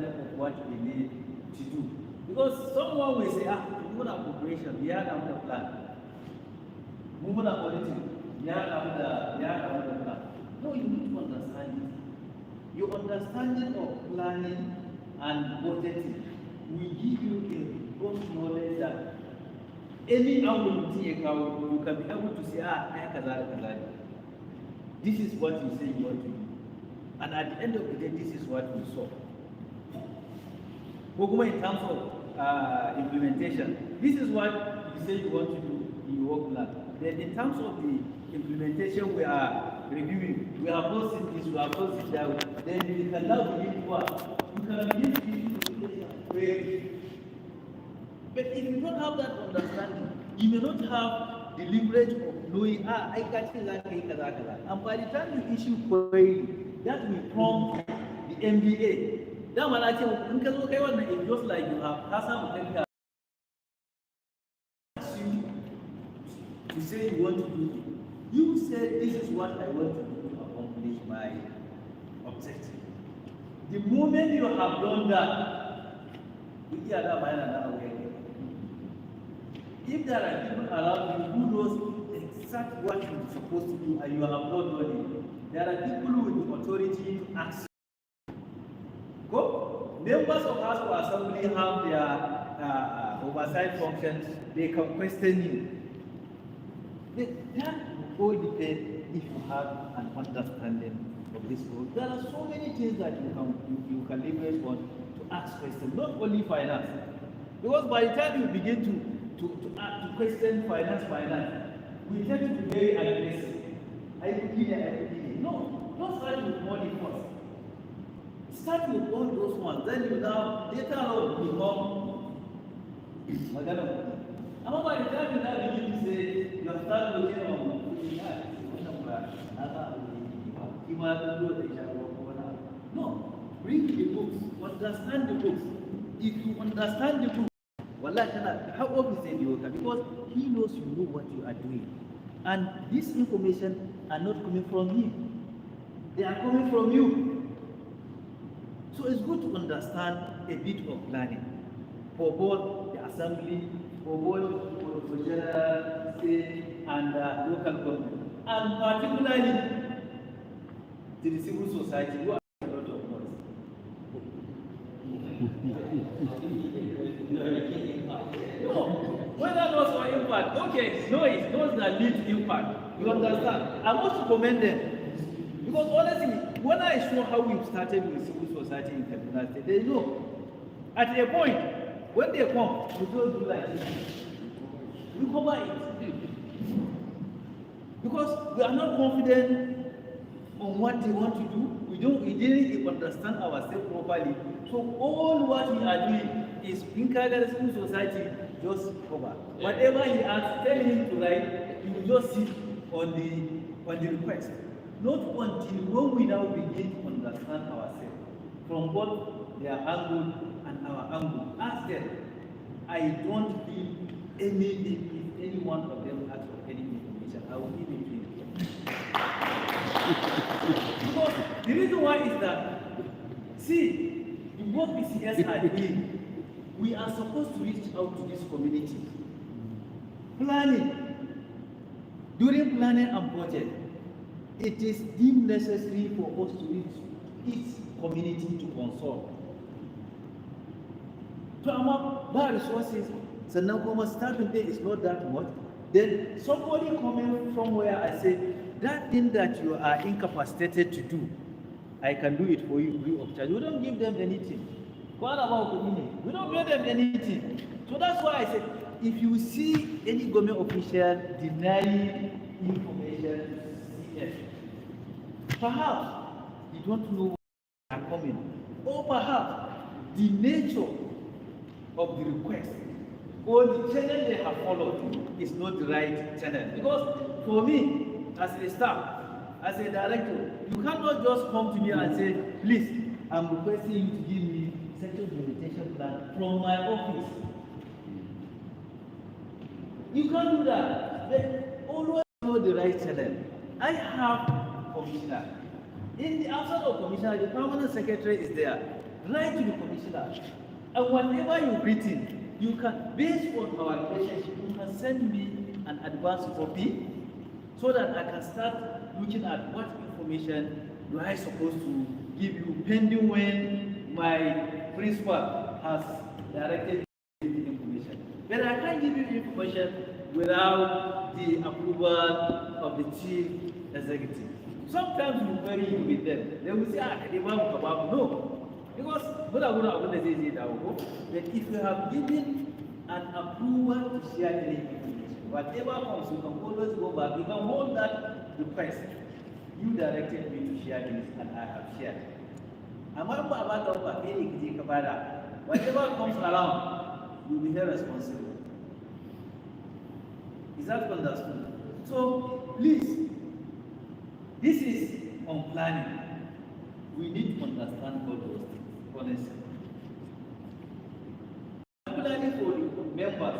understanding of what we need to do. Because someone will say, movement appropriation, we have another plan. Movement of auditing, we have another plan. No, you need to understand it. Your understanding of planning and budgeting will give you a robust knowledge that any angle you can be able to say, this is what you say you want to do. And at the end of the day, this is what we saw. In terms of implementation, this is what you say you want to do in your work plan. Then in terms of the implementation we are reviewing, we have not seen this, we have not seen that. Then we can now begin what? You can begin to implementation. But if you don't have that understanding, you may not have the leverage of knowing, I got that. And by the time you issue query, that will prompt the MBA. That one actually, it's just like you have CASA you say you want to do it. You say this is what I want to do to accomplish my objective. The moment you have done that, if there are people around you who knows exactly what you're supposed to do and you have not done it, there are people with the authority to ask. Go. Members of House of Assembly have their oversight functions. They can question you. That all depends if you have an understanding of this role. There are so many things that you can leverage on to ask questions, not only finance. Because by the time you begin to question finance, we tend to be very aggressive. I could give it. No, don't start with money first. Start with all those ones, then you now later on become Magana. And by the time you now begin to say, you have started looking on no, read the books, understand the books. If you understand the books, how obviously you can, because he knows you know what you are doing. And this information are not coming from him. They are coming from you. So it's good to understand a bit of planning for both the assembly, for general, state, and local government, and particularly to the civil society, who are a lot of noise. No, whether those for impact, okay, noise, those that lead to impact, you understand. I want to commend them. Because honestly, when I saw how we started with civil society in Kaduna State, they know at a point when they come, we don't do like this. We cover it. Because we are not confident on what they want to do. We didn't understand ourselves properly. So all what we are doing is in Kaduna Civil Society just cover. Whatever he asks, tell him to write, he will just sit on the request. Not until when we now begin to understand ourselves from both their angle and our angle. Ask them. I don't feel if any one of them asks for any information, I will give it to you. Because the reason why is that, see, the work BCS are doing, we are supposed to reach out to this community. Planning. During planning and budget, it is deemed necessary for us to reach each community to consult. To our resources, so now starting day is not that much. Then somebody coming from where I say, that thing that you are incapacitated to do, I can do it for you free of charge. We don't give them anything. What about community? We don't give them anything. So that's why I said, if you see any government official denying information, yes, perhaps you don't know what are coming, or perhaps the nature of the request or the channel they have followed is not the right channel. Because for me, as a staff, as a director, you cannot just come to me and say, please, I'm requesting you to give me sexual implementation plan from my office. You can't do that. They always know the right channel. I have commissioner. In the absence of commissioner, the permanent secretary is there. write to the commissioner. And whatever you've written, you can, based on our relationship, you can send me an advance copy so that I can start looking at what information do I supposed to give you pending when my principal has directed the information. But I can't give you information without the approval of the chief executive. Sometimes you query with them. They will say, no. Because but if you have given an approval to share any information, whatever comes, you can always go back. You can hold that request. You directed me to share this, and I have shared. Whatever comes around, you will be held responsible. Is that understood? So please, this is on planning. We need to understand all those things, honestly. Particularly for the members,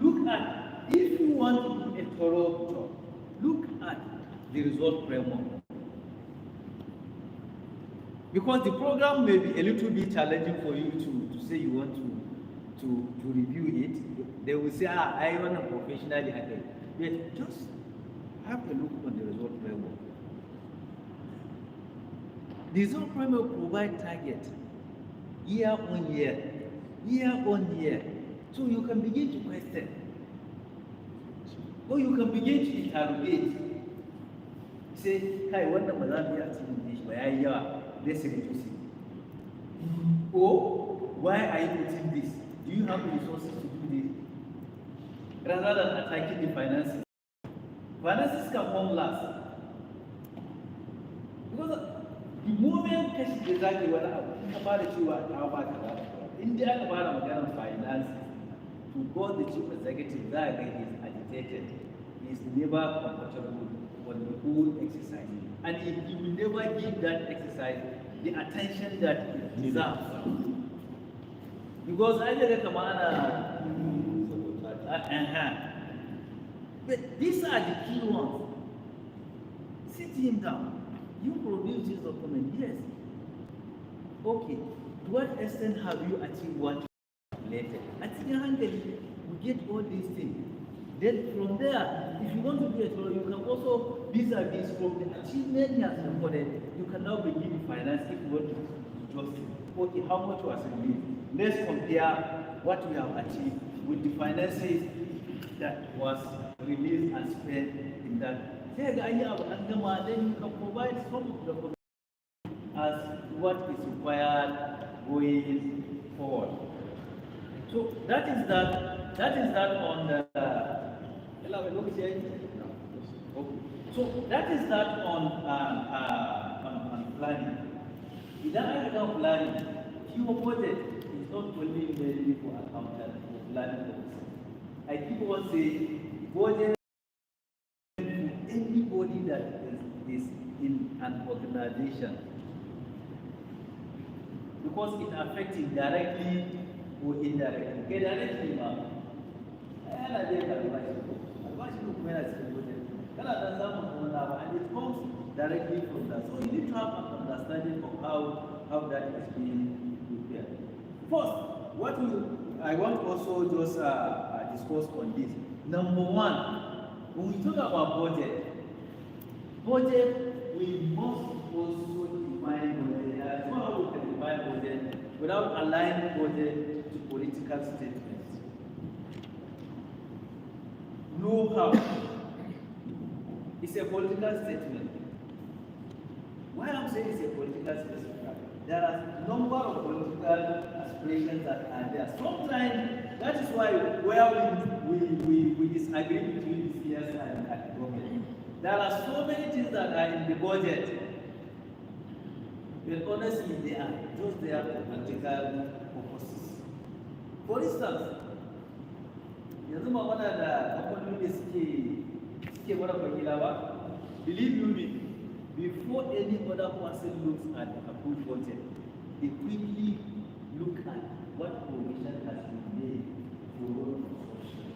look at, if you want to do a thorough job, look at the result framework. Because the program may be a little bit challenging for you to say you want to review it. They will say, I want to professionally handle it. But just have a look on the result framework. The result framework provides target year on year, year on year. So you can begin to question. Or you can begin to interrogate. Say, hey, what the Mazambi are let's reduce it. Or why are you putting this? Do you have the resources to do this? Rather than attacking the finances. Finances can come last. Because the moment cash is like what about India about finance, to go the chief executive that is agitated, is never comfortable on the whole exercise. And he will never give that exercise the attention that it deserves. Because I get a but these are the key ones. Sit him down. You produce this document, yes. Okay, to what extent have you achieved what you related? At the end, we get all these things. Then from there, if you want to do a tour, you can also vis-a-vis from the achievement you have recorded, you can now begin to finance if you want to just, okay, how much was released? Let's compare what we have achieved with the finances that was released and spent in that. Then you can provide some of the as what is required going forward. So that is that on the so that is that on planning. Idan aka ga planning, your budget is not only made for accountant for planning purposes. I keep on saying budget for anybody that is in an organization, because it affects it directly or indirectly. Okay, directly, and it comes directly from that. So you need to have an understanding of how that is being prepared. First, I want also just discuss on this. Number one, when we talk about budget, we must also define budget. As well, we can define budget without aligning budget to political statements. Know how. It's a political statement. Why I'm saying it's a political statement, there are a number of political aspirations that are there. Sometimes that is why where we disagree between the CS and the government. There are so many things that are in the budget, but honestly they are just there for political purposes. For instance, believe you me, before any other person looks at the approved budget, they quickly look at what provision has been made for road construction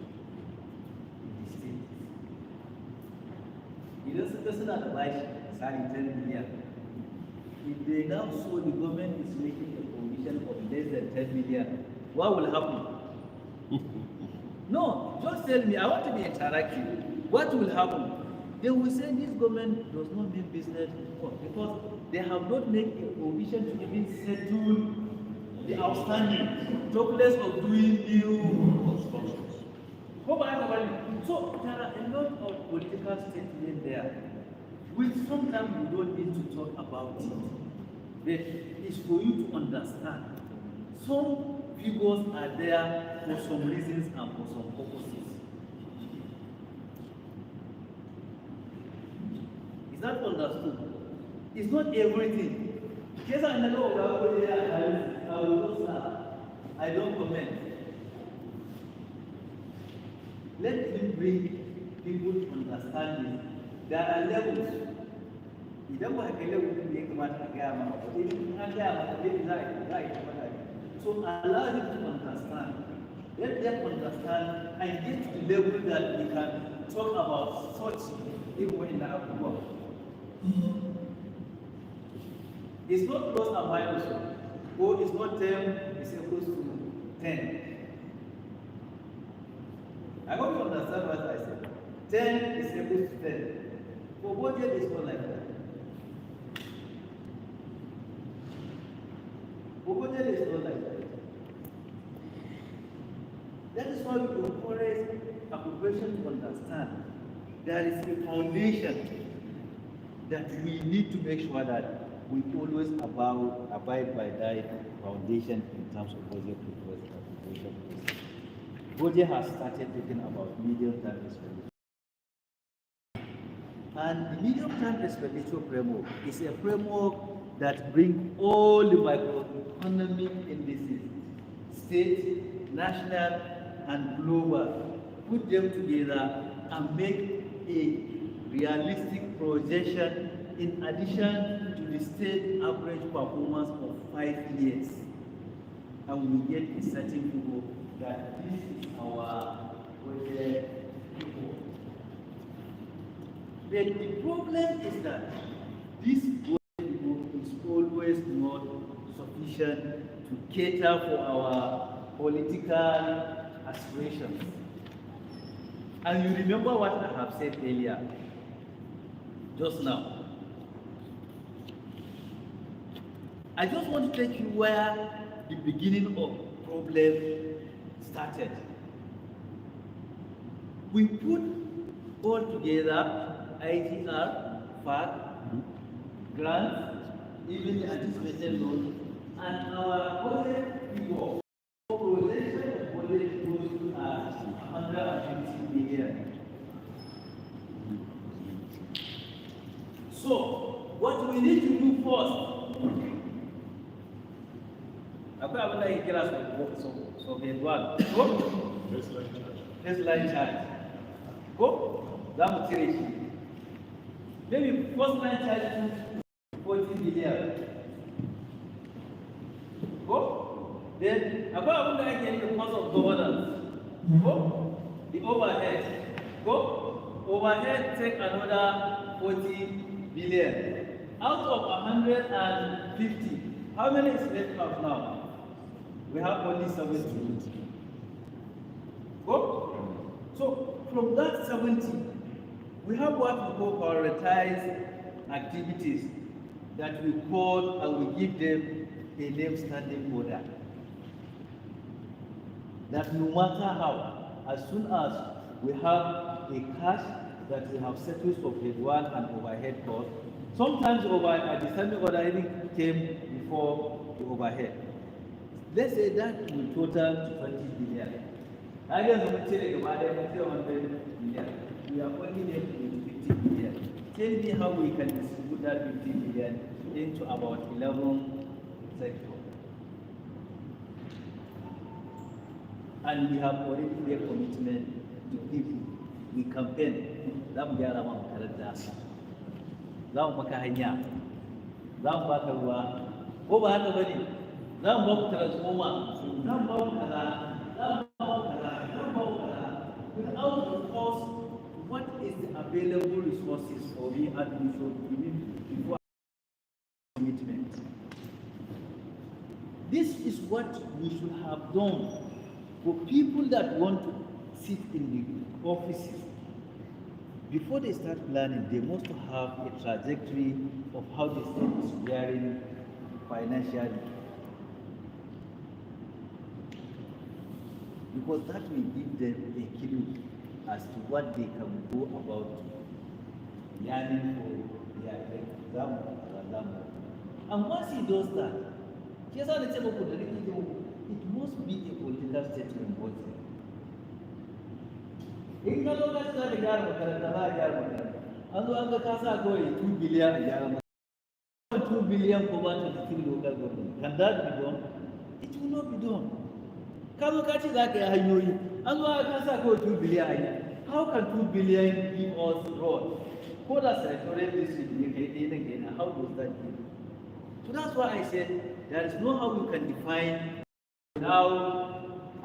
in the state. Idan suka suna da bashi, misali 10 million, if they now saw the government is making a provision of less than 10 million, what will happen? No, just tell me, I want to be interactive. What will happen? They will say this government does not make business because they have not made a provision to even settle the outstanding, talk less of doing new constructions. So there are a lot of political statements there, which sometimes we don't need to talk about it. But it's for you to understand. Some figures are there for some reasons and for some purposes. Is that understood? It's not everything. Yes, I know I will not start. I don't comment. Let me bring people to understanding. There are levels. Idan ba ka level din da ya kamata a gaya maka ba, idan an gaya maka dai za a yi. So allow them to understand. Let them understand and get to the level that we can talk about such even in the Africa. It's not plus and minus, or it's not 10, it's equals to 10. I hope you understand what I said. 10 is equal to 10. For budget, it's not like that. For budget, it's not like that. That is why we encourage a population to understand there is a foundation that we need to make sure that we always abide by that foundation in terms of budget preparation. Budget has started talking about medium-term expenditure. And the medium-term expenditure framework is a framework that brings all the microeconomic indices, state, national, and global, put them together and make a realistic projection in addition to the state average performance of 5 years. And we get a certain figure that this is our budget report. But the problem is that this budget report is always not sufficient to cater for our political aspirations. And you remember what I have said earlier, just now. I just want to take you where the beginning of problem started. We put all together IGR, FAT, grants, even the anticipated loan, and our budget figure for projection of budget goes to 150 million. So, what we need to do first, akwai abin da ake kira so phase 1 ko baseline charge ko za mu cire shi maybe first line charge 40 billion ko then akwai abin da ake yin cost of governance ko the overhead ko overhead take another 40 billion out of 150. How many is left out now? We have only 70. Go? So from that 70, we have what we call prioritized activities that we call and we give them a name standing order. That no matter how, as soon as we have a cash that we have settled for phase 1 and overhead cost, sometimes at the standing order even came before the overhead. Let's say that will total to 20 billion. I guess we take about 100 billion. We are only left with 50 billion. Tell me how we can distribute that 50 billion into about 11 sectors. And we have already made a commitment to people. We campaign. Za mu gyara ma makaranta. Za mu maka hanya. Za mu baka ruwa. Ko ba haka bane? Za mu ba ku transformer. Za mu ba ku kaza. Za mu ba ku kaza. Za mu ba ku kaza. Without of course, what is the available resources for me and we should before commitment. This is what we should have done for people that want to sit in the offices. Before they start planning, they must have a trajectory of how the state is faring financially. Because that will give them a clue as to what they can go about learning for their exam. And once he does that, it must be a political statement. In the local study, and the Casa go 2 billion, 2 billion for 1 local government. Can that be done? It will not be done. Kamukachi that I know you. And the Casa go 2 billion. How can 2 billion give us road? For the secretary again, how does that give? So that's why I said there is no how we can define now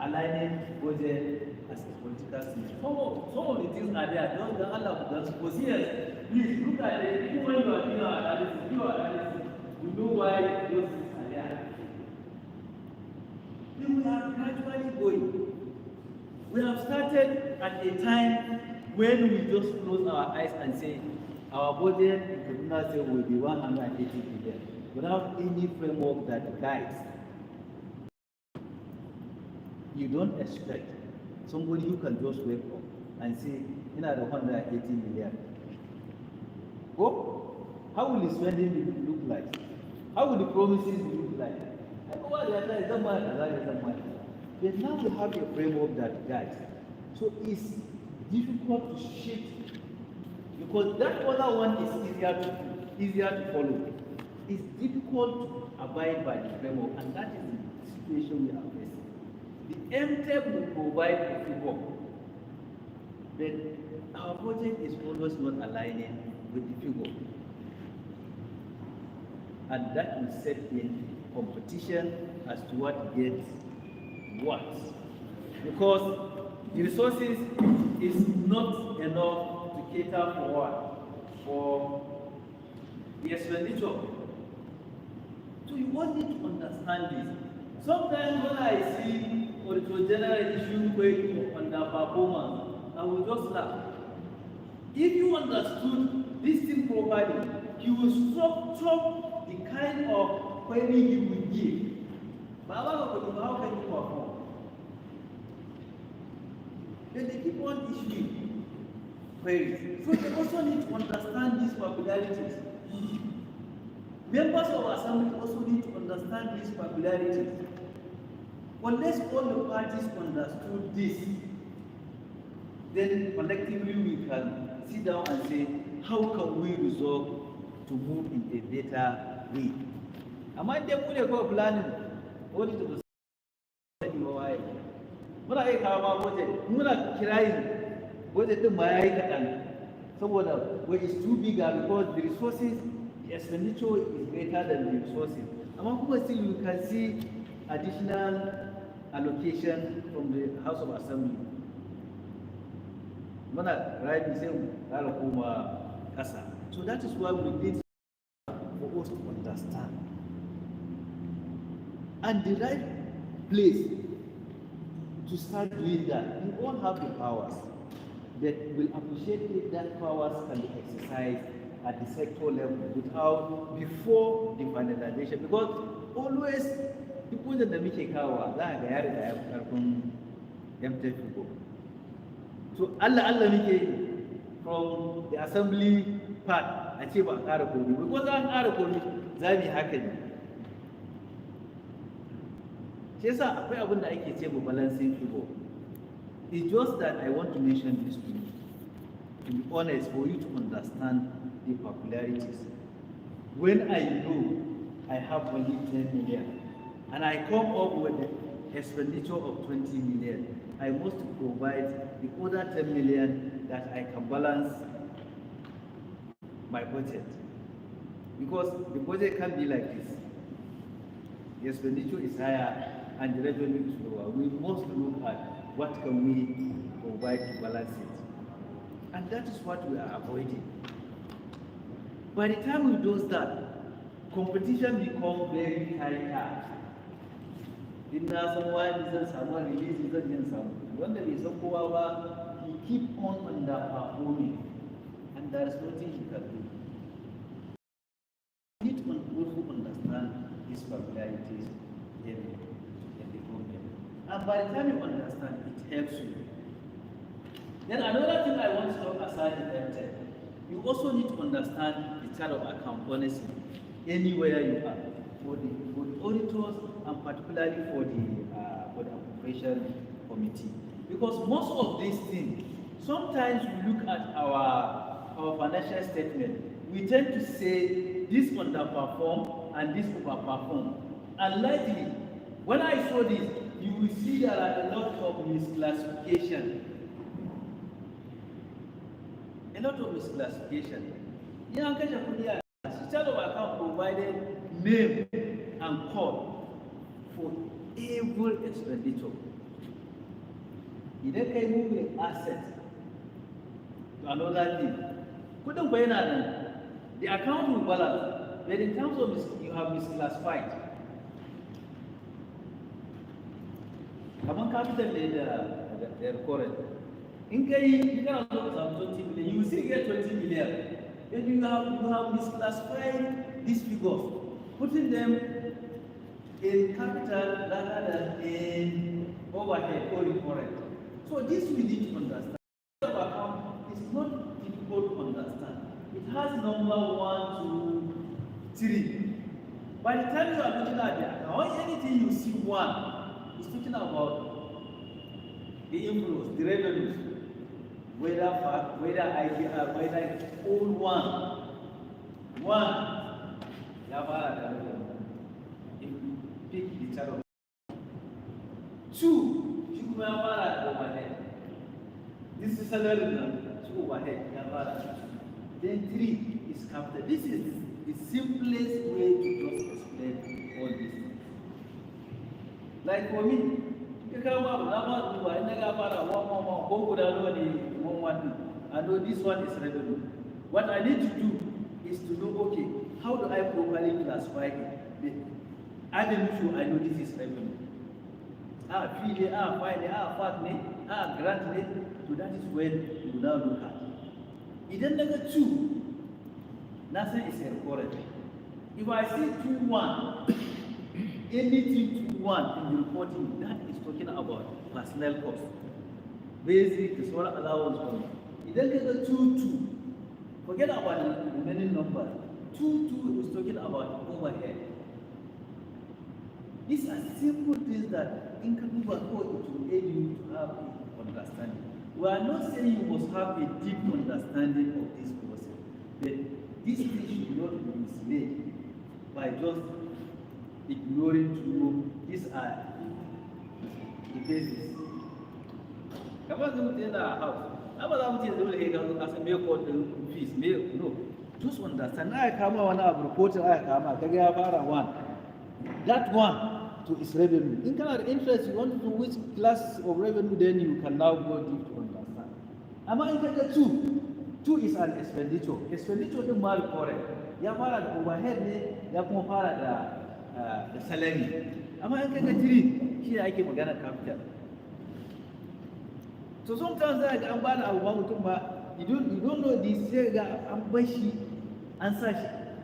aligning budget as a political system. Some of the things are there. Don't allow us. Because here, please look at it. Even when you are doing our analysis, you know why those things are there. Then we are gradually going. We have started at a time when we just close our eyes and say our budget in Kaduna State will be 180 billion without any framework that guides. You don't expect somebody who can just wake up and say, you know, the 180 million. Oh, how will the spending look like? How will the promises look like? But now we have a framework that guides. So it's difficult to shift because that other one is easier to follow. It's difficult to abide by the framework, and that is the situation we are facing. The MTEP will provide a figure, but our project is always not aligning with the figure. And that will set in competition as to what gets what. Because the resources is not enough to cater for what? For the expenditure. So you want me to understand this. Sometimes when I see Auditor General issue going on the performance, I will just laugh. If you understood this thing properly, you will stop the kind of query you will give. But how can you perform? Then they keep on issuing queries. So they also need to understand these peculiarities. Members of Assembly also need to understand these peculiarities. Unless all the parties understood this, then collectively we can sit down and say, how can we resolve to move in a better way? Am I there for planning? What is the muna iya kawo ma budget muna kirayin budget din ma yayi kaɗan saboda what is too big because the resources, the expenditure is greater than the resources. Amma kuma still you can see additional allocation from the House of Assembly. Muna right sai mu ƙara koma ƙasa. So that is why we need for us to understand. And the right place to start doing that, you all have the powers that will appreciate if that powers can be exercised at the sector level before the finalization. Because always people that make a kawa, that they are empty people. So Allah make from the assembly part, achieve a karakomi. Because I'm karakomi, zami happen. Shi yasa akwai abin da ake ce ma balancing figure. It's just that I want to mention this to you, to be honest, for you to understand the peculiarities. When I know I have only 10 million and I come up with an expenditure of 20 million, I must provide the other 10 million that I can balance my budget. Because the budget can't be like this. The expenditure is higher and the revenue is lower. We must look at what can we provide to balance it. And that is what we are avoiding. By the time we do that, competition becomes very tighter. in na san wani zan samu release zan yin samu wanda bai san kowa ba he keep on underperforming and there is nothing he can do. You need to also understand his peculiarities in the problem, and by the time you understand it helps you. Then another thing I want to talk aside in MTech, you also need to understand the chart of account honestly anywhere you are for the auditors and particularly for the appropriation committee, because most of these things sometimes we look at our financial statement, we tend to say this underperform and this overperform, and likely when I saw this you will see there are a lot of misclassification. A lot of misclassification. Yeah, the chart of account provided name and code for every expenditure. Idan kai moving asset to another thing, couldn't buy another. The account will balance, but in terms of you have misclassified. Among capital they're correct. In case you can also 20 million, you still get 20 million. Then you have misclassified these figures, putting them in capital rather than in overhead or in correct. So this we need to understand. The account is not difficult to understand. It has number 1, 2, 3. By the time you are looking at the account, anything you see 1 is talking about the inflows, the revenues, whether fact, whether IDR, whether all 1. If you pick the chart of 2, overhead. This is salary now, 2 overhead. Then 3 is capital. This is the simplest way to just explain all this. Like for me, I know this one is revenue. What I need to do is to know, okay, how do I properly classify it? Avenue, I know this is revenue. Fee, fine, grant, so that is when you now look at. Idan naga 2, nothing is recorded. If I say 2-1, anything 2-1 in the reporting, that is talking about personnel cost, basic, the solar allowance for me. Idan naga 2-2, forget about the remaining number. 2-2 is talking about overhead. These are simple things that in Kaduba code it will aid you to have understanding. We are not saying you must have a deep understanding of this process, but this thing should not be misled by just ignoring to know these are the basis. Come on, don't tell our house. How about that? No, just understand. I come on up reporting. I come out. One. That one to its revenue. In kind of interest, you want to know which class of revenue, then you can now go deep to understand. Am I in 2 is an expenditure. Expenditure is mal correct. Ya fara da overhead ne, ya kuma fara da salary. Amma in kaga 3 shi ake magana capital. So sometimes I am bad at one, you don't know this, I'm answer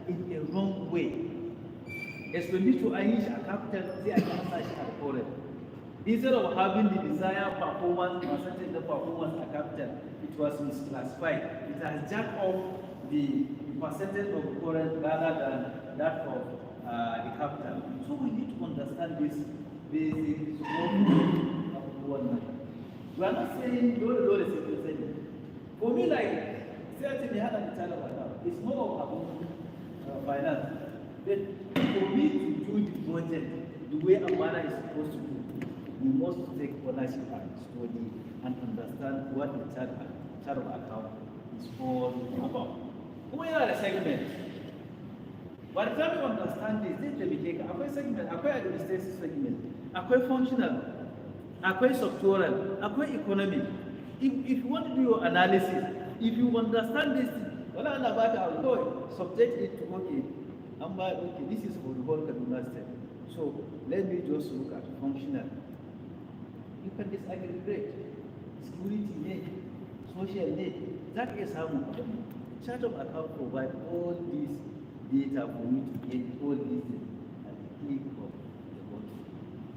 in a wrong way. Expenditure I use a capital, say I can answer at correct. Instead of having the desired performance, percentage of performance at capital, it was misclassified. It has jacked off the percentage of correct rather than that of the capital. So we need to understand this basic small one. We are not saying low is saying. For me, like, say they had a channel right now. It's more about finance. But for me to do the budget the way a manner is supposed to do, we must take ownership and study and understand what the chart of account is all about. We are a segment. By the time you understand this, let me take a segment, a administrative segment, a functional, a structural, a economic. If you want to do your analysis, if you understand this, well, I will go subject it to okay, this is for the whole Kaduna State. So let me just look at functional. You can disaggregate security need, social need. That is how chart of account provide all these data for you to get all these at the click of the button.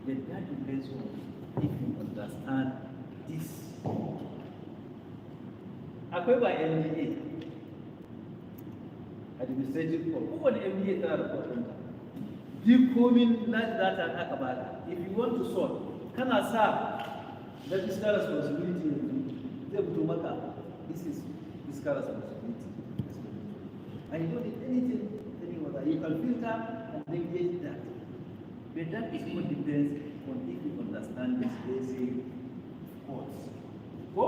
But that depends on if you understand this. Akwai ba LGA, administrative code. Kowane LGA tana da code ɗinta. Duk komin large data aka baka. If you want to sort, kana sa the fiscal responsibility zai fito maka. This is fiscal responsibility. And you don't need anything anymore. You can filter and then get that. But that is what depends on if you understand this basic codes. Go?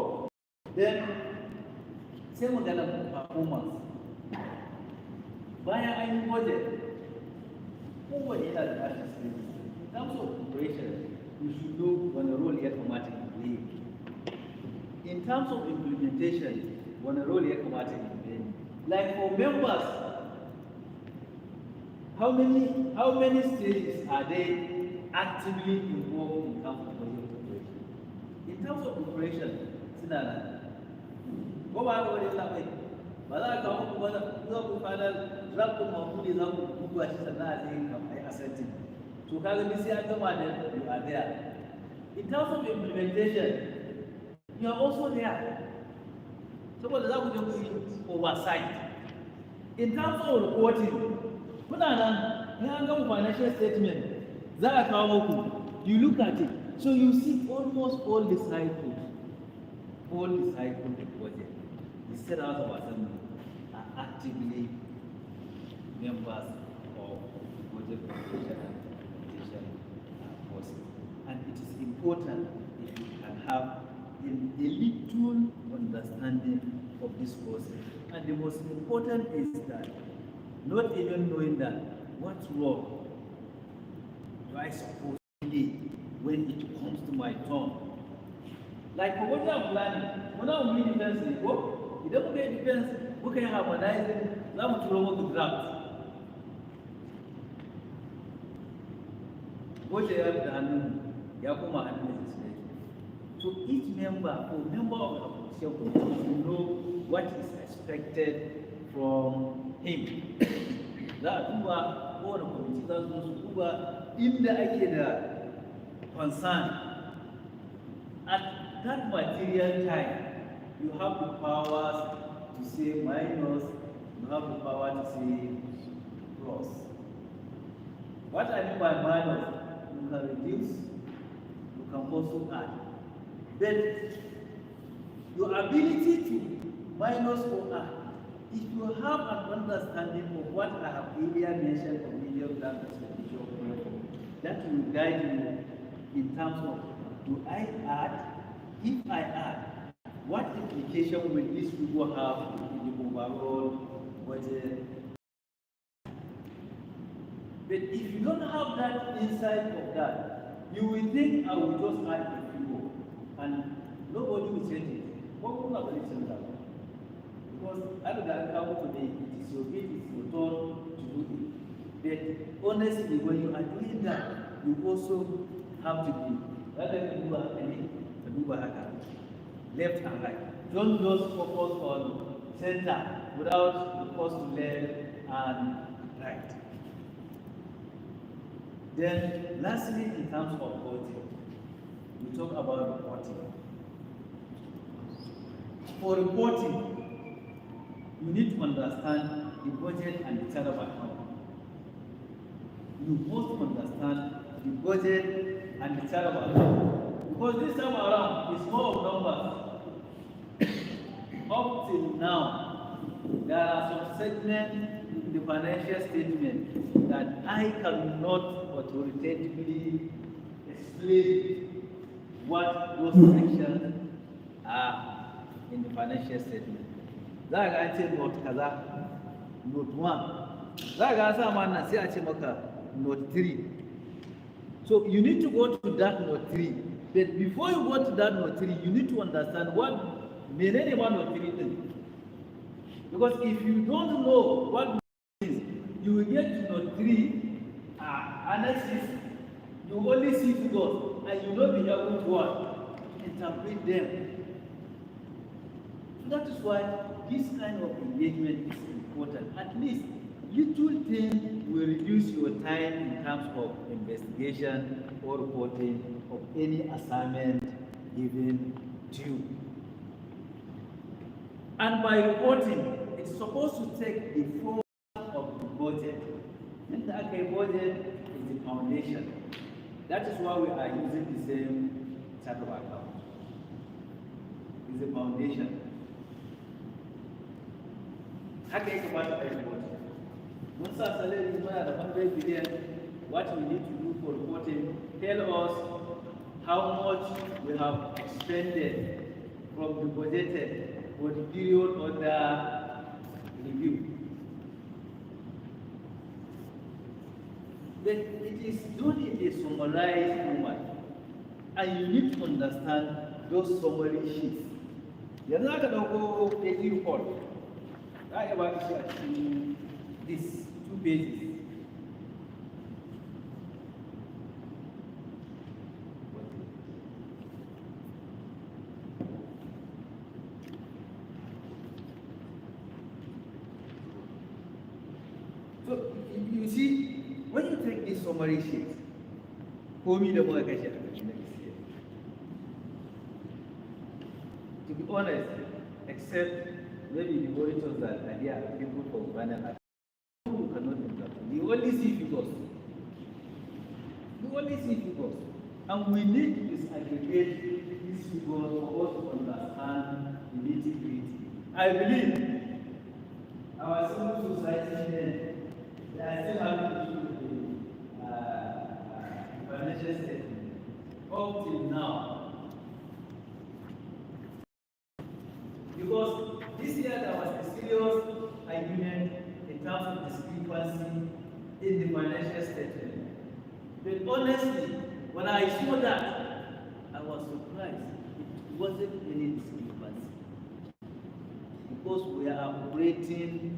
Then, sai magana performance. Bayan an yi budget, kowane yana da nashi skills. In terms of operation, you should know wani role ya kamata in play. In terms of implementation, wani role ya kamata in play. Like for members, how many stages are they actively involved in terms of budget operation? In terms of operation, suna nan. Ko ba haka wani labai? Ba za ka kawo kuma za ku fara draft mamuni za ku duba shi sannan a tsaye kamar ai asserting. So kaga ni sai an gama da you are there. In terms of implementation, you are also there. Saboda za ku je ku yi oversight. In terms of reporting, kuna nan in an gama financial statement za a kawo muku, you look at it. So you see almost all the cycles of budget. The State House of Assembly are actively members of the budget preparation and implementation process. And it is important if you can have a little understanding of this process. And the most important is that not even knowing that what role do I suppose to play when it comes to my turn. Like for what I'm planning, when I'm doing defense, idan muka yi defense, muka yi harmonizing, za mu turo muku draft. Wace ya fi da hannun ya koma hannun legislature. So each member or member of the opposition committee should know what is expected from him. Za a duba kowane committee za su duba inda ake da concern. At that material time, you have the powers to say minus, you have the power to say plus. What I mean by minus, you can reduce, you can also add. But your ability to minus or add, if you have an understanding of what I have earlier mentioned of medium term expenditure, that will guide you in terms of, do I add? If I add, what implication will this figure have in the overall budget? But if you don't have that insight of that, you will think I will just add a figure and nobody will change it. What will not change that? Because other than come today, it is your turn to do it. But honestly, when you are doing that, you also have to be rather than do left and right. Don't just focus on center without the first to left and right. Then lastly, in terms of budget, we talk about reporting. For reporting, you need to understand the budget and the chart of account. You must understand the budget and the chart of account. Because this time around, it's more of numbers. Up till now, there are some segments in the financial statement that I cannot authoritatively explain what those sections are in the financial statement. Za ga an ce note kaza, note 1. Za ga an sa ma nan sai a ce maka note 3. So you need to go to that note 3. But before you go to that note 3, you need to understand what menene ma note 3 din. Because if you don't know what means, you will get to note 3 analysis You only see figures and you don't be able to what? Interpret them. So that is why this kind of engagement is important. At least little thing will reduce your time in terms of investigation or reporting of any assignment given to you. And by reporting, it's supposed to take the form of the budget. And the budget is the foundation. That is why we are using the same chart of account. It's the foundation. Haka yake ba ta report. Mun sa salary muna da 100 billion. What we need to do for reporting, tell us how much we have expended from the budgeted for the period under review. Then it is done in a summarized format, and you need to understand those summary sheets. Yanzu aka dauko daily report. I have actually these 2 pages. So you see, when you take this summary sheet, for me the more I can share. To be honest, except maybe the auditors that are here, people from panel, you cannot interpret. You only see figures. You only see figures. And we need to disaggregate these figures for us to understand the nitty-gritty. I believe our civil society they are still having to do with the financial statement up till now. Because this year there was a serious argument in terms of discrepancy in the financial statement. But honestly, when I saw that, I was surprised. It wasn't any discrepancy. Because we are operating,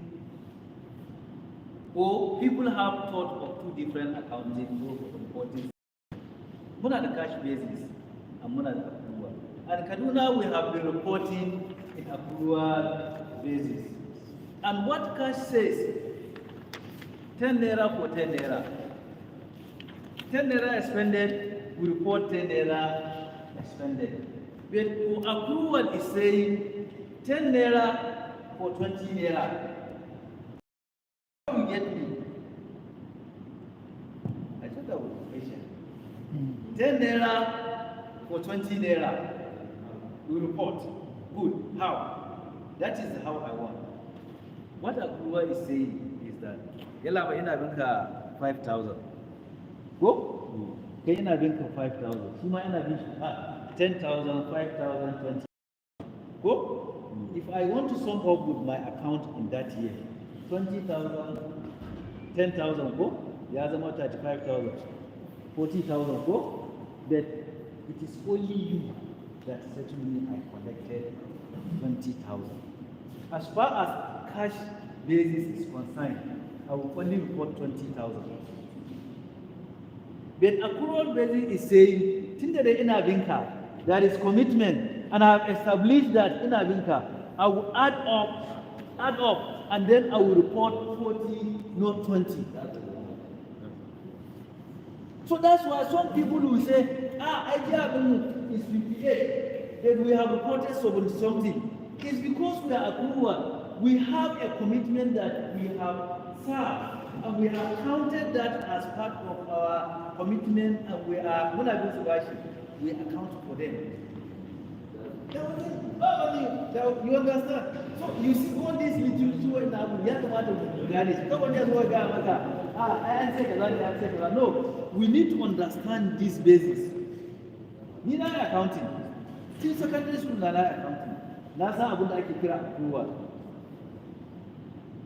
or people have thought of 2 different accounting reporting. One at the cash basis and one at the accrual. At Kaduna, we have been reporting in accrual basis. And what cash says, 10 naira for 10 naira. 10 naira expended, we report 10 naira expended. But for accrual is saying 10 naira for 20 naira. How you get me? I thought that was patient. 10 naira for 20 naira. We report. Good. How? That is how I want. What accrual is saying is that yalla ba ina binka 5,000. Go? Kai ina binka 5,000. Shi ma ina bin shi 10,000, 5,000, 20. Go? If I want to sum up with my account in that year, 20,000, 10,000 go, ya zama 35,000, 40,000 go, but it is only you that certainly I collected 20,000. As far as cash basis is concerned, I will only report 20,000. But accrual basis is saying, Tinda de ina binka, there is commitment, and I have established that ina binka, I will add up, and then I will report 40, not 20. So that's why some people will say, IGR is 58, then we have reported something. It's because we are accrual. We have a commitment that we have served, and we have counted that as part of our commitment, and we are, when I go to worship, we account for them. You understand? So you see all these little children now, we have to manage. Nobody has worked out. No, we need to understand this basis. Neither accounting. Since secondary school, neither accounting. That's how I can kira approval.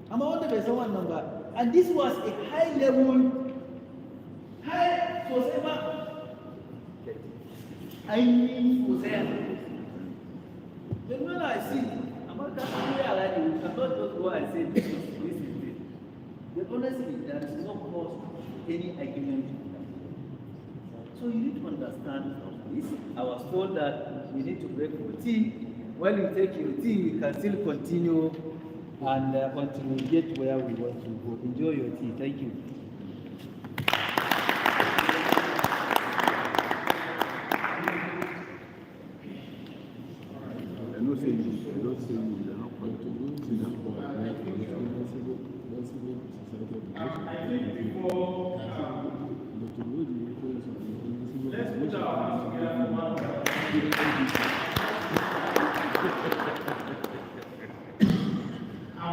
I'm on the best one number. And this was a high level, high forever. I mean forever. Then when I see, I'm not going to realize you cannot just go and say this is it. But honestly, there is no cause for any argument. So you need to understand this. I was told that we need to break for tea. While you take your tea, we can still continue and until we get where we want to go. Enjoy your tea. Thank you.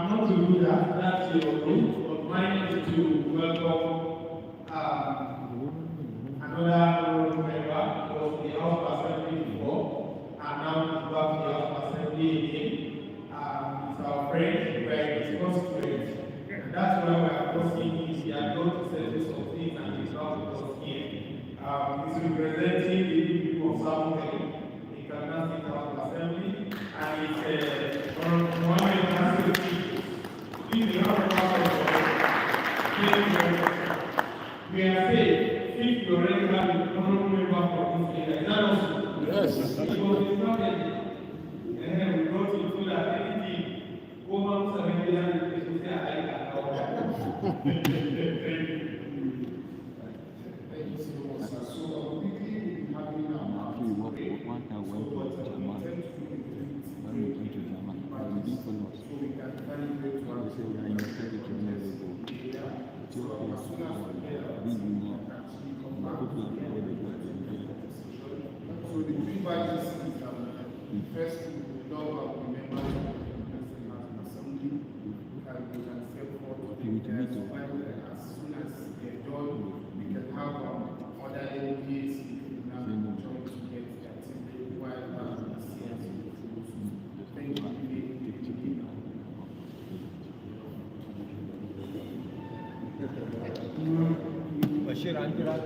I'm not to do that, that's your role, but mine is to welcome another role member of the House Assembly before, and now he's back to the House Assembly again. It's our friend, we're his constituent, and that's why we're posting his, he has got to settle some things and he's not with us here. He's representing the people of Samuel in Kaduna State House Assembly, and it's from one of the we are safe if you already have a honorable member for this area. Is that also? Yes. Because it's not anything. And then we brought it to that anything over 70 years, we say, I like that. Thank you so much. So, quickly, we have been so we can calibrate to our so the three values is first we love our members of the assembly and we can step forward as soon as they're done we can have other LGAs now trying to get that while CS. Thank you. Bashir, I'm going to